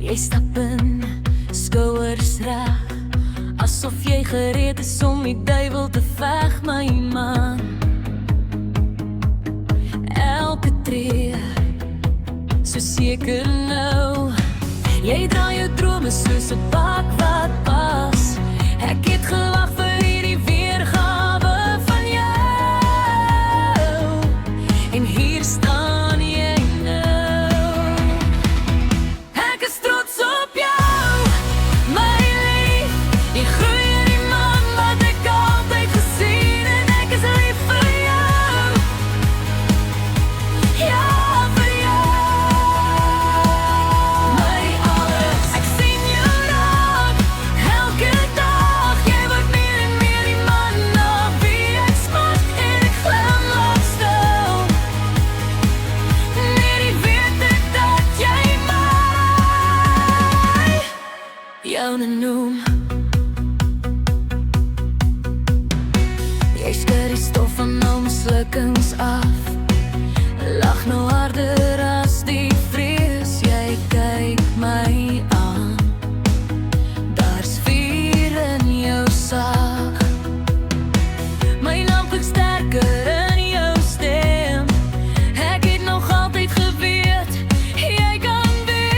Jy stap in, skouers reg, asof jy gereed is om die duiwel te veg, my man. Elke tree, so seker nou, jy dra jou drome soos 'n pak wat pas. Ek het gewag vir hierdie weergawe van jou, en hier staan jy nou. Ek is trots op jou, my lief. Jy groei in die man wat ek altyd gesien, en ek is lief vir jou. Ja, vir jou. My alles, ek sien jou raak, elke dag. Jy word meer en meer die man na wie ek smag, en ek glimlag stil. Net die wete dat jy my joune noem. Jy skud die stof van al mislukkings af, lag nou harder as die vrees. Jy kyk my aan, daar's vuur in jou sak. My lamp is sterker in jou stem. Ek het nog altyd geweet, jy kan wees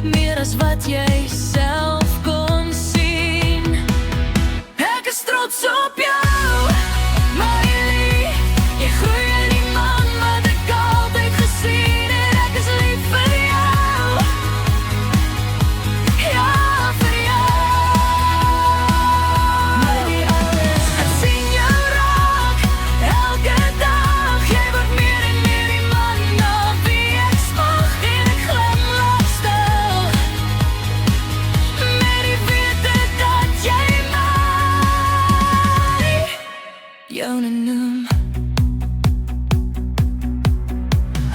meer as wat jy self kon sien. Ek is trots op jou, my lief. Jy groei in die man wat ek altyd gesien, en ek is lief vir jou. Ja, vir jou. My alles, ek sien jou raak, elke dag. Jy word meer en meer die man na wie ek smag, en ek glimlag stil. Met die wete dat jy my joune noem.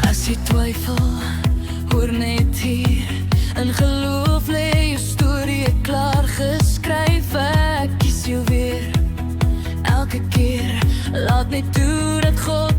As jy twyfel, hoor net hier, in geloof lê jou storie klaar geskryf. Ek kies jou weer, elke keer. Laat net toe dat God